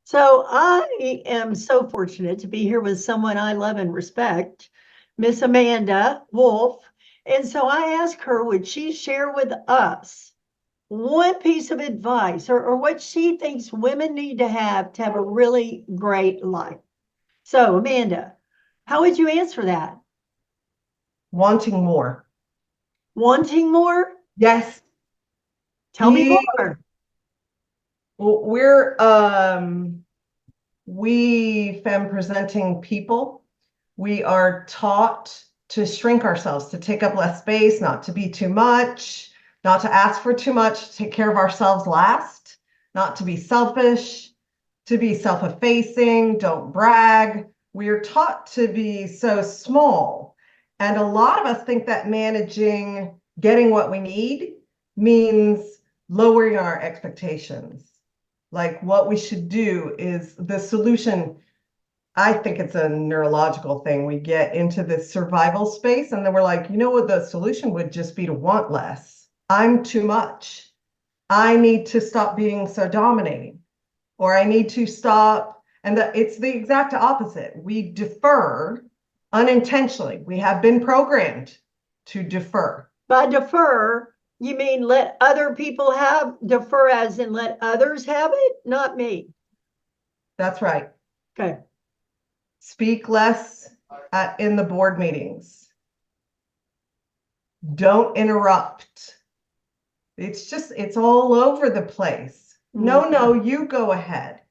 So I am so fortunate to be here with someone I love and respect, Miss Amanda Wolf. And so I asked her, would she share with us one piece of advice or what she thinks women need to have a really great life? So, Amanda, how would you answer that? Wanting more. Wanting more? Yes, Tell me be more. we're we femme presenting people. We are taught to shrink ourselves, to take up less space, not to be too much, not to ask for too much, to take care of ourselves last, not to be selfish, to be self-effacing, don't brag. We are taught to be so small. And a lot of us think that managing getting what we need means lowering our expectations. Like what we should do is the solution. I think it's a neurological thing. We get into this survival space and then we're like, you know what, the solution would just be to want less. I'm too much. I need to stop being so dominating, or I need to stop. And it's the exact opposite. We defer unintentionally. We have been programmed to defer. By defer, you mean let other people have, defer as in let others have it, not me. That's right. Okay. Speak less in the board meetings. Don't interrupt. It's all over the place. No, you go ahead.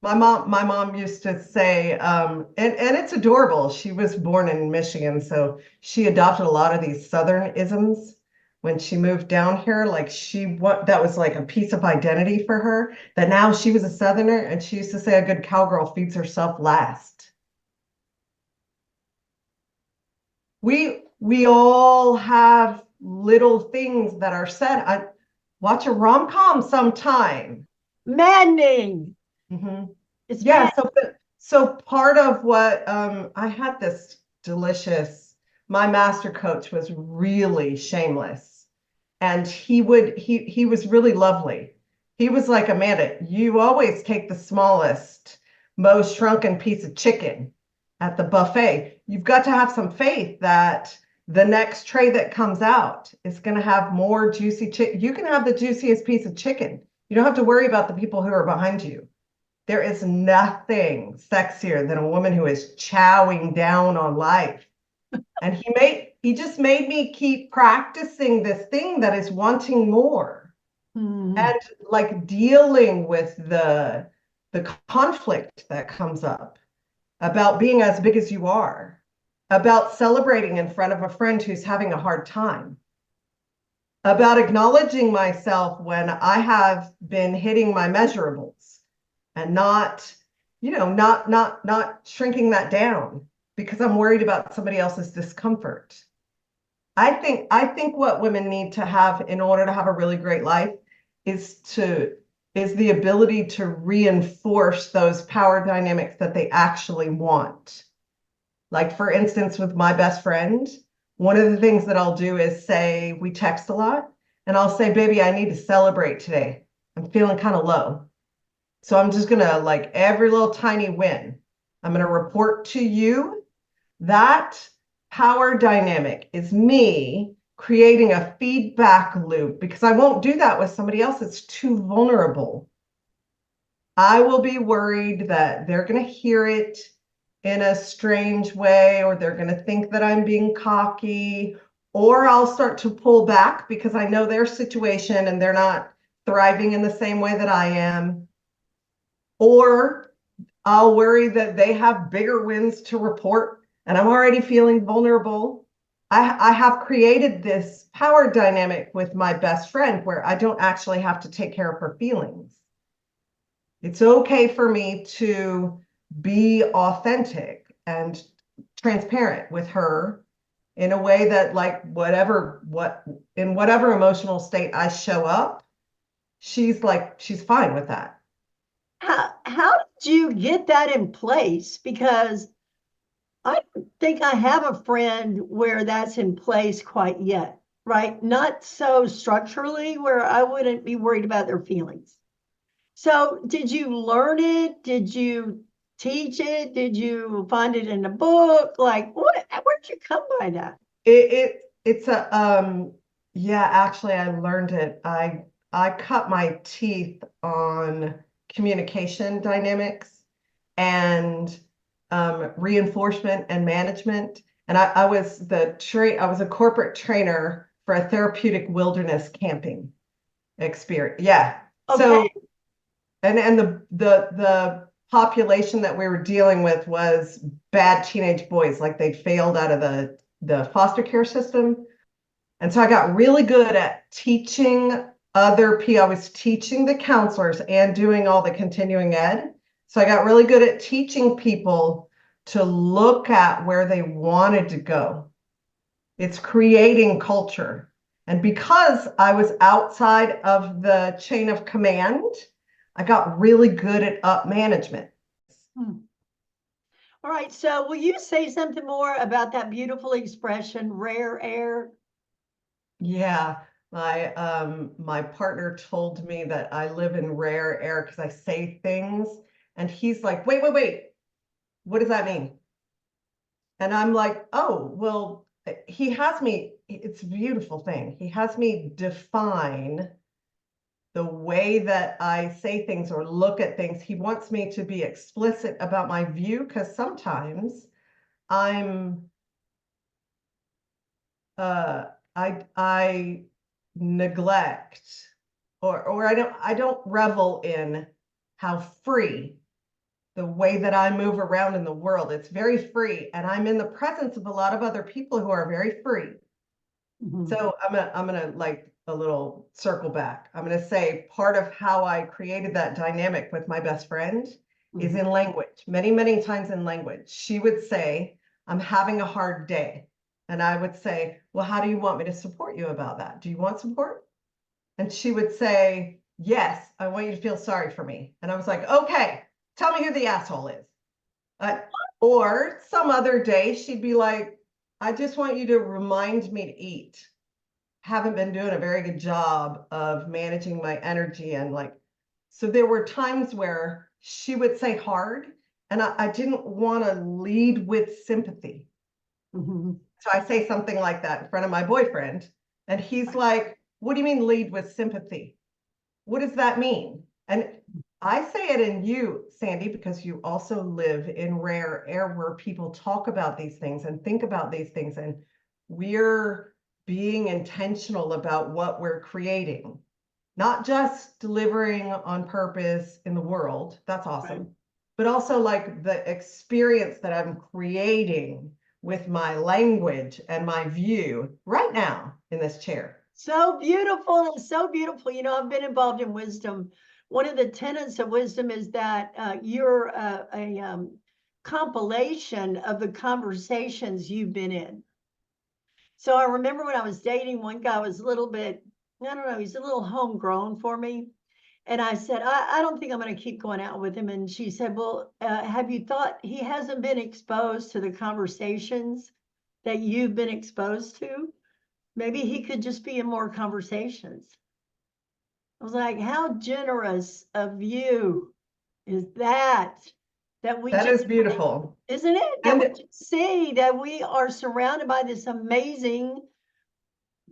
My mom used to say, and it's adorable. She was born in Michigan, so she adopted a lot of these Southern isms when she moved down here. Like that was like a piece of identity for her, that now she was a Southerner, and she used to say a good cowgirl feeds herself last. We all have little things that are said. I watch a rom-com sometime. Maddening. Mm-hmm. It's Yeah, mad. so part of what I had this delicious, my master coach was really shameless, and he was really lovely. He was like, Amanda, you always take the smallest, most shrunken piece of chicken at the buffet. You've got to have some faith that the next tray that comes out is going to have more juicy chicken. You can have the juiciest piece of chicken. You don't have to worry about the people who are behind you. There is nothing sexier than a woman who is chowing down on life. And he just made me keep practicing this thing that is wanting more, Mhm. and like dealing with the conflict that comes up about being as big as you are, about celebrating in front of a friend who's having a hard time, about acknowledging myself when I have been hitting my measurables, and not shrinking that down because I'm worried about somebody else's discomfort. I think what women need to have in order to have a really great life is to is the ability to reinforce those power dynamics that they actually want. Like, for instance, with my best friend, one of the things that I'll do is say, we text a lot, and I'll say, baby, I need to celebrate today. I'm feeling kind of low. So I'm just gonna, like, every little tiny win, I'm gonna report to you. That power dynamic is me creating a feedback loop, because I won't do that with somebody else. It's too vulnerable. I will be worried that they're going to hear it in a strange way, or they're going to think that I'm being cocky, or I'll start to pull back because I know their situation and they're not thriving in the same way that I am. Or I'll worry that they have bigger wins to report and I'm already feeling vulnerable. I have created this power dynamic with my best friend where I don't actually have to take care of her feelings. It's okay for me to be authentic and transparent with her in a way that, like, in whatever emotional state I show up, she's fine with that. How did you get that in place? Because I don't think I have a friend where that's in place quite yet, right? Not so structurally where I wouldn't be worried about their feelings. So did you learn it? Did you teach it? Did you find it in a book? Like where'd you come by that? It's a yeah, actually I learned it. I cut my teeth on communication dynamics and reinforcement and management. And I was I was a corporate trainer for a therapeutic wilderness camping experience. Yeah. Okay. So and the population that we were dealing with was bad teenage boys, like they'd failed out of the foster care system. And so I got really good at teaching other people. I was teaching the counselors and doing all the continuing ed. So I got really good at teaching people to look at where they wanted to go. It's creating culture. And because I was outside of the chain of command, I got really good at up management. Hmm. All right. So will you say something more about that beautiful expression, rare air? Yeah, my partner told me that I live in rare air because I say things, and he's like, wait, wait, wait, what does that mean? And I'm like, oh, well, he has me, it's a beautiful thing. He has me define the way that I say things or look at things. He wants me to be explicit about my view because sometimes I'm uh I neglect or I don't revel in how free the way that I move around in the world. It's very free, and I'm in the presence of a lot of other people who are very free. Mhm. So I'm gonna like a little circle back. I'm gonna say part of how I created that dynamic with my best friend is Mhm. in language. Many, many times in language. She would say, I'm having a hard day. And I would say, well, how do you want me to support you about that? Do you want support? And she would say, yes, I want you to feel sorry for me. And I was like, okay, tell me who the asshole is. Uh, or some other day, she'd be like, I just want you to remind me to eat. Haven't been doing a very good job of managing my energy. And like, so there were times where she would say hard, and I didn't want to lead with sympathy. Mhm. So I say something like that in front of my boyfriend, and he's like, what do you mean lead with sympathy? What does that mean? And I say it in you, Sandy, because you also live in rare air where people talk about these things and think about these things. And we're being intentional about what we're creating, not just delivering on purpose in the world. That's Right. awesome. But also like the experience that I'm creating with my language and my view right now in this chair. So beautiful and so beautiful. You know, I've been involved in wisdom. One of the tenets of wisdom is that you're a compilation of the conversations you've been in. So I remember when I was dating, one guy was a little bit, I don't know, he's a little homegrown for me. And I said, I don't think I'm going to keep going out with him. And she said, well, have you thought he hasn't been exposed to the conversations that you've been exposed to? Maybe he could just be in more conversations. I was like, how generous of you is that? That we That just, is beautiful. isn't it? That we And just see that we are surrounded by this amazing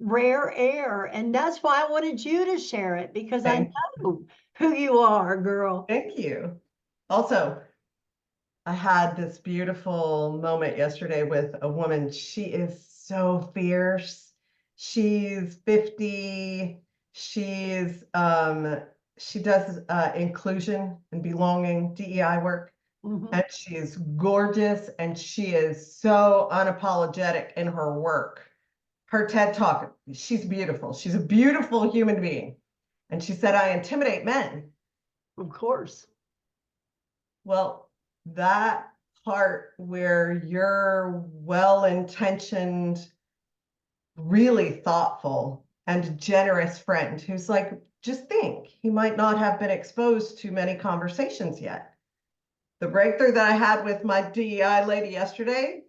rare air. And that's why I wanted you to share it because I thank, know who you are, girl. thank you. Also, I had this beautiful moment yesterday with a woman. She is so fierce. She's 50. She does inclusion and belonging, DEI work. Mhm. And she is gorgeous and she is so unapologetic in her work. Her TED Talk, she's beautiful. She's a beautiful human being. And she said, I intimidate men. Of course. Well, that part where you're well-intentioned, really thoughtful and generous friend who's like, just think, he might not have been exposed to many conversations yet. The breakthrough that I had with my DEI lady yesterday,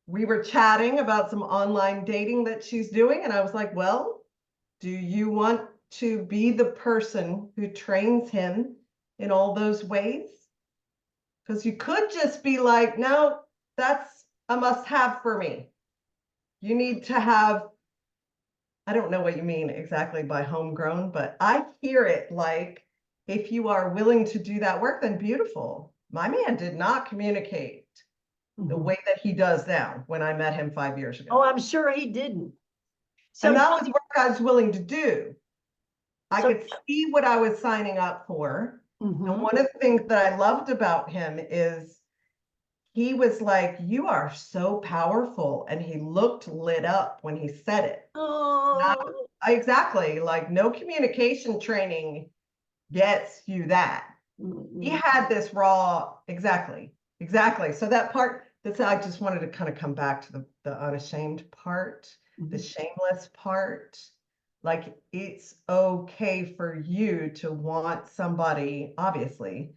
we were chatting about some online dating that she's doing. And I was like, well, do you want to be the person who trains him in all those ways. Because you could just be like, no, that's a must-have for me. You need to have, I don't know what you mean exactly by homegrown, but I hear it like, if you are willing to do that work, then beautiful. My man did not communicate the way that he does now when I met him 5 years ago. Oh, I'm sure he didn't. So And that was work I was willing to do. I So- could see what I was signing up for. Mhm. And one of the things that I loved about him is he was like, you are so powerful. And he looked lit up when he said it. Oh, Exactly. Like no communication training gets you that. He had this raw, exactly. So that part, that's, I just wanted to kind of come back to the unashamed part, the shameless part. Like it's okay for you to want somebody, obviously.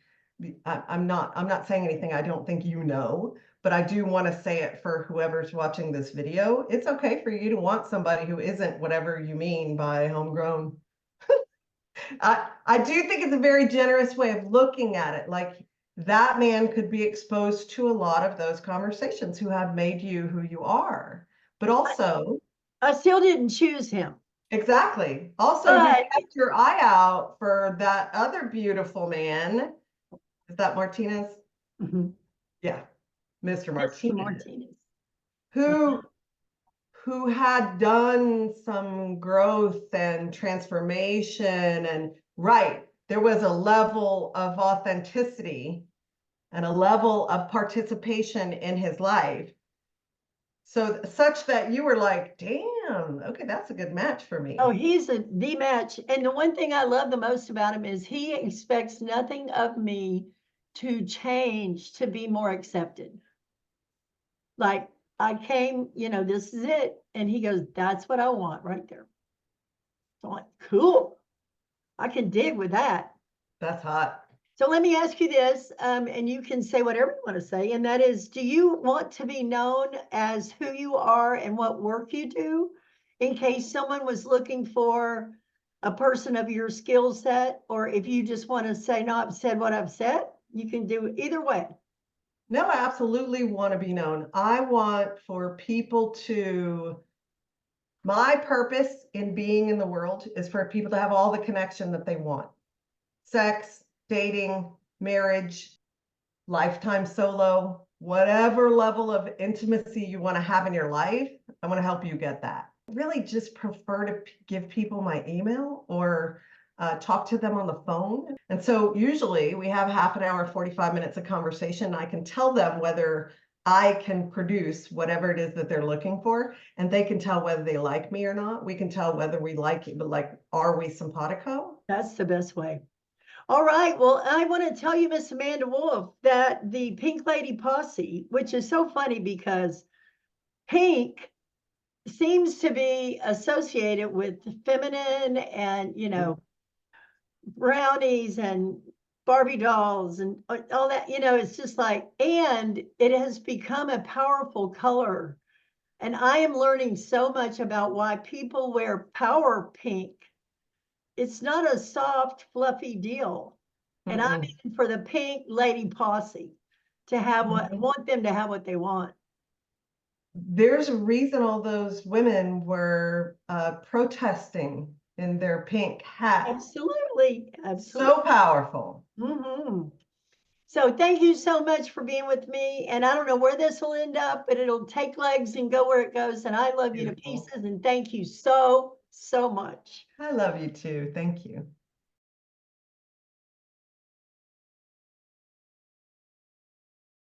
I'm not saying anything I don't think you know, but I do want to say it for whoever's watching this video. It's okay for you to want somebody who isn't whatever you mean by homegrown. I do think it's a very generous way of looking at it. Like that man could be exposed to a lot of those conversations who have made you who you are. But also, I still didn't choose him. exactly. Also, you But kept your eye out for that other beautiful man. Is that Martinez? Yeah, Mr. Mr. Martinez, Martinez. who had done some growth and transformation, and right, there was a level of authenticity and a level of participation in his life. So such that you were like, damn, okay, that's a good match for me. Oh, he's the match. And the one thing I love the most about him is he expects nothing of me to change to be more accepted. Like I came, this is it. And he goes, that's what I want right there. So I'm like, cool. I can dig with that. That's hot. So let me ask you this, and you can say whatever you want to say, and that is, do you want to be known as who you are and what work you do in case someone was looking for a person of your skill set, or if you just want to say, no, I've said what I've said, you can do either way. No, I absolutely want to be known. I want for people to, my purpose in being in the world is for people to have all the connection that they want. Sex, dating, marriage, lifetime solo, whatever level of intimacy you want to have in your life, I want to help you get that. I really just prefer to give people my email or talk to them on the phone. And so usually we have half an hour, 45 minutes of conversation. I can tell them whether I can produce whatever it is that they're looking for, and they can tell whether they like me or not. We can tell whether we like it, but like, are we simpatico? That's the best way. All right. Well, I want to tell you, Miss Amanda Wolf, that the Pink Lady Posse, which is so funny because pink seems to be associated with feminine and, brownies and Barbie dolls and all that, it's just like, and it has become a powerful color. And I am learning so much about why people wear power pink. It's not a soft, fluffy deal. And I'm in for the Pink Lady Posse to have want them to have what they want. There's a reason all those women were protesting in their pink hats. Absolutely. So powerful. So thank you so much for being with me. And I don't know where this will end up, but it'll take legs and go where it goes. And I love you to pieces. And thank you so, so much. I love you too. Thank you.